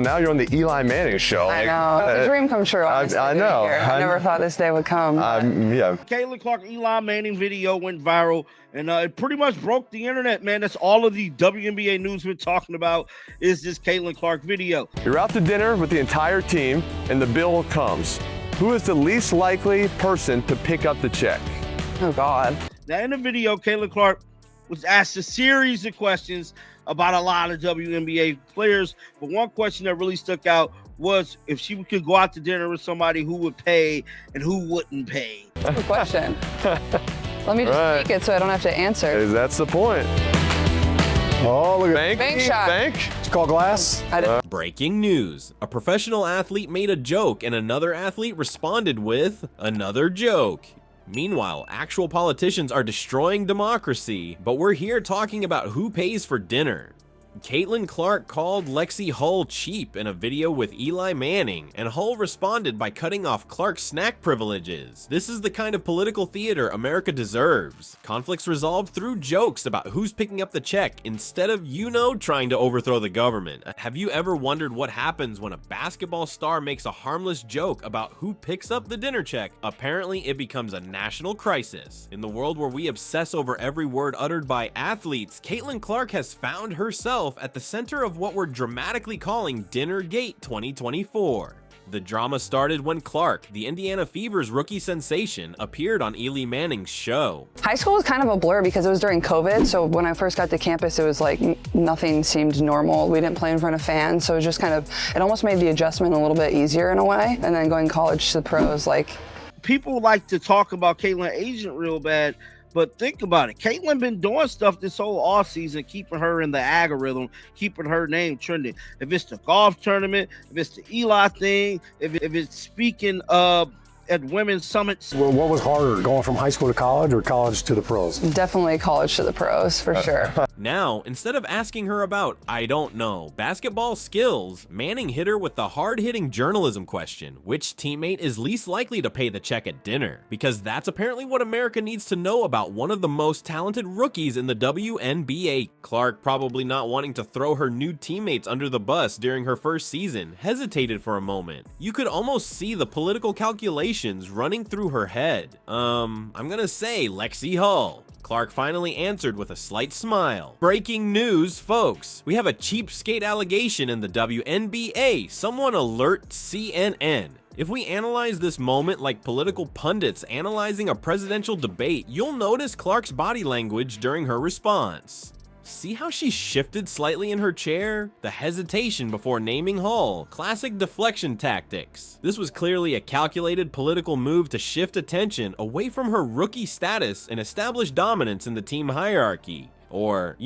now you're on the Eli Manning show. I know. It's a dream come true, honestly. I know. I never thought this day would come. Yeah. Caitlin Clark Eli Manning video went viral, and it pretty much broke the internet, man. That's all of the WNBA news we're talking about is this Caitlin Clark video. You're out to dinner with the entire team, and the bill comes. Who is the least likely person to pick up the check? Oh, God. Now, in the video, Caitlin Clark was asked a series of questions about a lot of WNBA players, but one question that really stuck out was if she could go out to dinner with somebody, who would pay and who wouldn't pay. Good question. Let me just speak it so I don't have to answer. That's the point. Oh, look at Bank shot. Bank? It's called glass. Breaking news. A professional athlete made a joke and another athlete responded with another joke. Meanwhile, actual politicians are destroying democracy, but we're here talking about who pays for dinner. Caitlin Clark called Lexie Hull cheap in a video with Eli Manning, and Hull responded by cutting off Clark's snack privileges. This is the kind of political theater America deserves. Conflicts resolved through jokes about who's picking up the check instead of, trying to overthrow the government. Have you ever wondered what happens when a basketball star makes a harmless joke about who picks up the dinner check? Apparently, it becomes a national crisis. In the world where we obsess over every word uttered by athletes, Caitlin Clark has found herself at the center of what we're dramatically calling Dinnergate 2024. The drama started when Clark, the Indiana Fever's rookie sensation, appeared on Eli Manning's show. High school was kind of a blur because it was during COVID, so when I first got to campus, it was like nothing seemed normal. We didn't play in front of fans, so it just it almost made the adjustment a little bit easier in a way. And then going college to the pros, People like to talk about Caitlin agent real bad, but think about it. Caitlin been doing stuff this whole offseason, keeping her in the algorithm, keeping her name trending. If it's the golf tournament, if it's the Eli thing, if it's speaking at women's summits. Well, what was harder, going from high school to college or college to the pros? Definitely college to the pros, for sure. Now, instead of asking her about, I don't know, basketball skills, Manning hit her with the hard-hitting journalism question: which teammate is least likely to pay the check at dinner? Because that's apparently what America needs to know about one of the most talented rookies in the WNBA. Clark, probably not wanting to throw her new teammates under the bus during her first season, hesitated for a moment. You could almost see the political calculations running through her head. I'm gonna say Lexi Hull. Clark finally answered with a slight smile. Breaking news, folks. We have a cheapskate allegation in the WNBA. Someone alert CNN. If we analyze this moment like political pundits analyzing a presidential debate, you'll notice Clark's body language during her response. See how she shifted slightly in her chair? The hesitation before naming Hull. Classic deflection tactics. This was clearly a calculated political move to shift attention away from her rookie status and establish dominance in the team hierarchy. Or,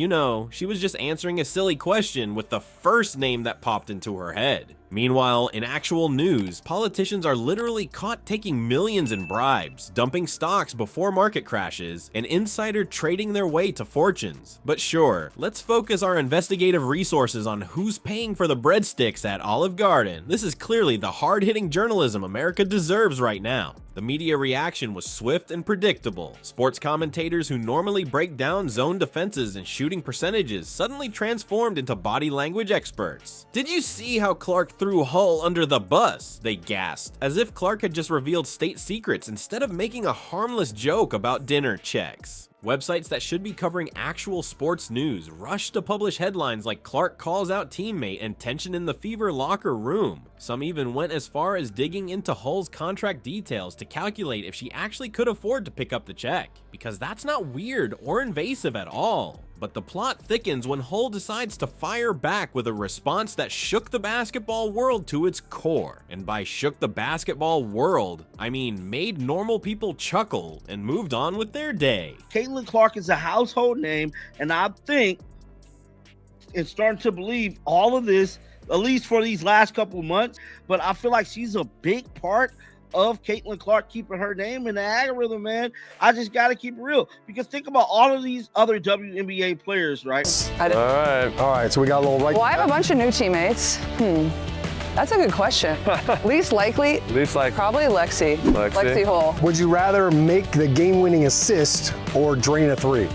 she was just answering a silly question with the first name that popped into her head. Meanwhile, in actual news, politicians are literally caught taking millions in bribes, dumping stocks before market crashes, and insider trading their way to fortunes. But sure, let's focus our investigative resources on who's paying for the breadsticks at Olive Garden. This is clearly the hard-hitting journalism America deserves right now. The media reaction was swift and predictable. Sports commentators who normally break down zone defenses and shooting percentages suddenly transformed into body language experts. Did you see how Clark threw Hull under the bus? They gasped, as if Clark had just revealed state secrets instead of making a harmless joke about dinner checks. Websites that should be covering actual sports news rushed to publish headlines like Clark calls out teammate and tension in the Fever locker room. Some even went as far as digging into Hull's contract details to calculate if she actually could afford to pick up the check, because that's not weird or invasive at all. But the plot thickens when Hull decides to fire back with a response that shook the basketball world to its core. And by shook the basketball world, I mean made normal people chuckle and moved on with their day. Caitlin Clark is a household name, and I think it's starting to believe all of this, at least for these last couple months, but I feel like she's a big part of Caitlin Clark keeping her name in the algorithm, man. I just got to keep it real, because think about all of these other WNBA players, right? All right. So we got a little right. Well, I have a bunch of new teammates. That's a good question. Least likely? Probably Lexi. Lexi Hull. Would you rather make the game-winning assist or drain a three?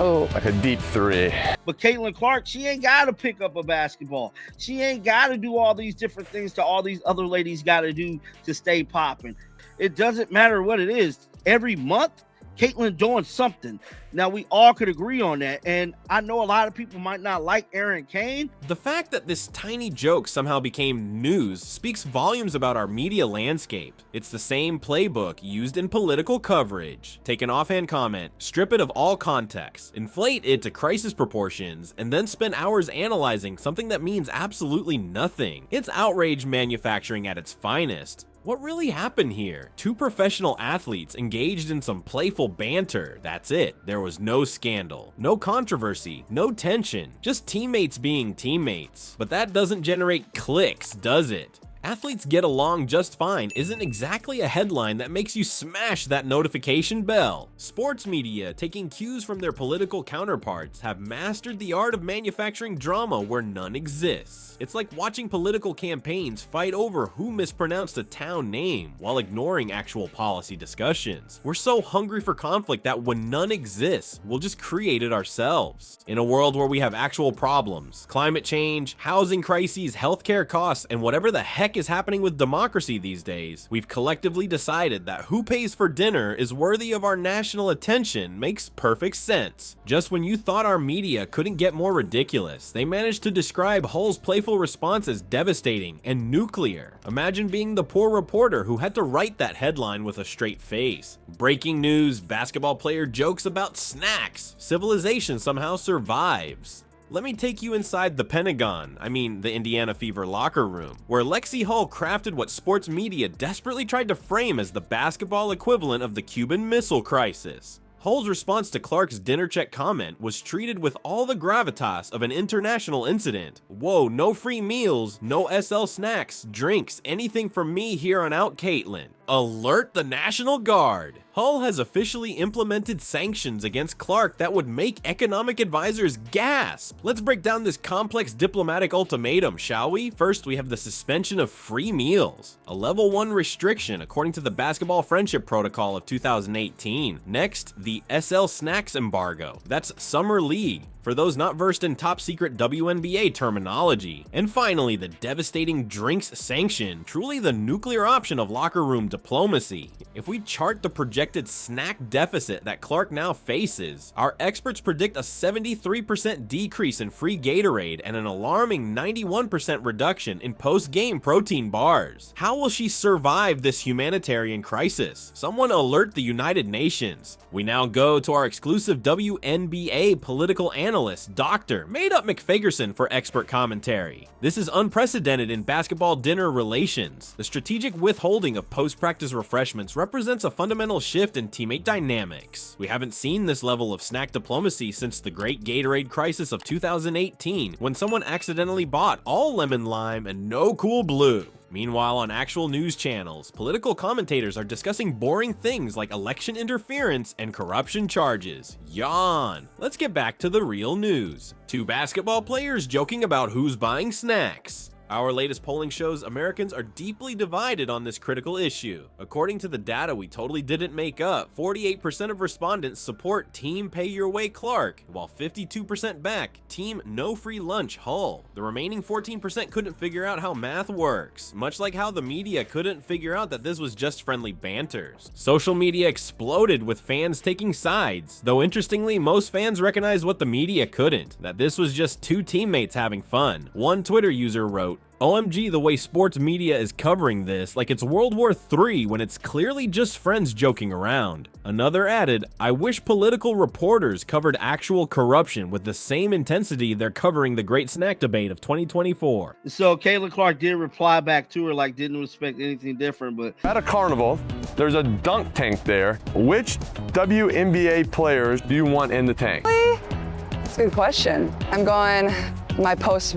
Oh, like a deep three. But Caitlin Clark, she ain't got to pick up a basketball. She ain't got to do all these different things that all these other ladies got to do to stay popping. It doesn't matter what it is. Every month, Caitlin doing something. Now, we all could agree on that. And I know a lot of people might not like Erin Kane. The fact that this tiny joke somehow became news speaks volumes about our media landscape. It's the same playbook used in political coverage. Take an offhand comment, strip it of all context, inflate it to crisis proportions, and then spend hours analyzing something that means absolutely nothing. It's outrage manufacturing at its finest. What really happened here? Two professional athletes engaged in some playful banter. That's it. There was no scandal, no controversy, no tension, just teammates being teammates. But that doesn't generate clicks, does it? Athletes get along just fine isn't exactly a headline that makes you smash that notification bell. Sports media, taking cues from their political counterparts, have mastered the art of manufacturing drama where none exists. It's like watching political campaigns fight over who mispronounced a town name while ignoring actual policy discussions. We're so hungry for conflict that when none exists, we'll just create it ourselves. In a world where we have actual problems, climate change, housing crises, healthcare costs, and whatever the heck is happening with democracy these days, we've collectively decided that who pays for dinner is worthy of our national attention makes perfect sense. Just when you thought our media couldn't get more ridiculous, they managed to describe Hull's playful response as devastating and nuclear. Imagine being the poor reporter who had to write that headline with a straight face. Breaking news, basketball player jokes about snacks, civilization somehow survives. Let me take you inside the Pentagon, the Indiana Fever locker room, where Lexie Hull crafted what sports media desperately tried to frame as the basketball equivalent of the Cuban Missile Crisis. Hull's response to Clark's dinner check comment was treated with all the gravitas of an international incident. Whoa, no free meals, no SL snacks, drinks, anything from me here on out, Caitlin. Alert the National Guard! Hull has officially implemented sanctions against Clark that would make economic advisors gasp. Let's break down this complex diplomatic ultimatum, shall we? First, we have the suspension of free meals, a level 1 restriction according to the Basketball Friendship Protocol of 2018. Next, the SL Snacks embargo. That's Summer League, for those not versed in top secret WNBA terminology. And finally, the devastating drinks sanction, truly the nuclear option of locker room diplomacy. If we chart the projected snack deficit that Clark now faces, our experts predict a 73% decrease in free Gatorade and an alarming 91% reduction in post-game protein bars. How will she survive this humanitarian crisis? Someone alert the United Nations. We now go to our exclusive WNBA political analyst, Dr. Made-Up McFagerson, for expert commentary. This is unprecedented in basketball dinner relations. The strategic withholding of post-practice refreshments represents a fundamental shift in teammate dynamics. We haven't seen this level of snack diplomacy since the Great Gatorade Crisis of 2018, when someone accidentally bought all lemon lime and no cool blue. Meanwhile, on actual news channels, political commentators are discussing boring things like election interference and corruption charges. Yawn. Let's get back to the real news. Two basketball players joking about who's buying snacks. Our latest polling shows Americans are deeply divided on this critical issue. According to the data we totally didn't make up, 48% of respondents support Team Pay Your Way Clark, while 52% back Team No Free Lunch Hull. The remaining 14% couldn't figure out how math works, much like how the media couldn't figure out that this was just friendly banters. Social media exploded with fans taking sides, though interestingly, most fans recognized what the media couldn't, that this was just two teammates having fun. One Twitter user wrote, "OMG the way sports media is covering this like it's World War III when it's clearly just friends joking around." Another added, "I wish political reporters covered actual corruption with the same intensity they're covering the great snack debate of 2024. So Caitlin Clark did reply back to her like didn't expect anything different, but At a carnival, there's a dunk tank there. Which WNBA players do you want in the tank? That's a good question. I'm going my post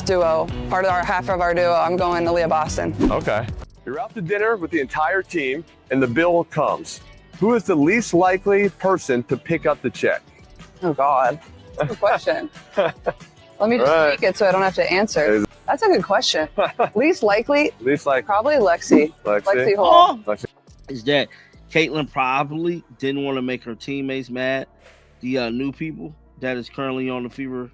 duo, part of our half of our duo. I'm going Aaliyah Boston. Okay. You're out to dinner with the entire team and the bill comes. Who is the least likely person to pick up the check? Oh God, good question. Let me just speak it so I don't have to answer. That's a good question. Least likely? Least likely. Probably Lexi. Lexi Hull. is that Caitlin probably didn't want to make her teammates mad. the new people that is currently on the Fever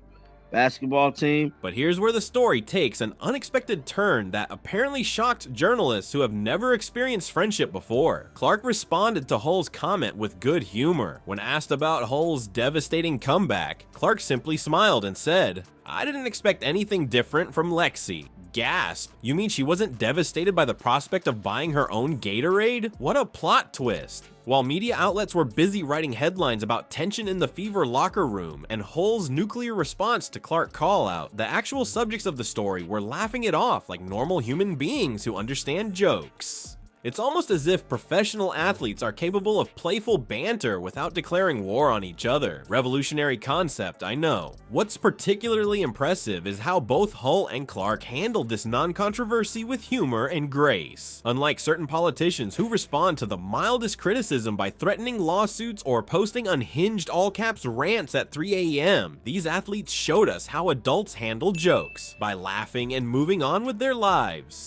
basketball team. But here's where the story takes an unexpected turn that apparently shocked journalists who have never experienced friendship before. Clark responded to Hull's comment with good humor. When asked about Hull's devastating comeback, Clark simply smiled and said, "I didn't expect anything different from Lexi." Gasp. You mean she wasn't devastated by the prospect of buying her own Gatorade? What a plot twist. While media outlets were busy writing headlines about tension in the Fever locker room and Hull's nuclear response to Clark call-out, the actual subjects of the story were laughing it off like normal human beings who understand jokes. It's almost as if professional athletes are capable of playful banter without declaring war on each other. Revolutionary concept, I know. What's particularly impressive is how both Hull and Clark handled this non-controversy with humor and grace. Unlike certain politicians who respond to the mildest criticism by threatening lawsuits or posting unhinged all-caps rants at 3 a.m., these athletes showed us how adults handle jokes, by laughing and moving on with their lives.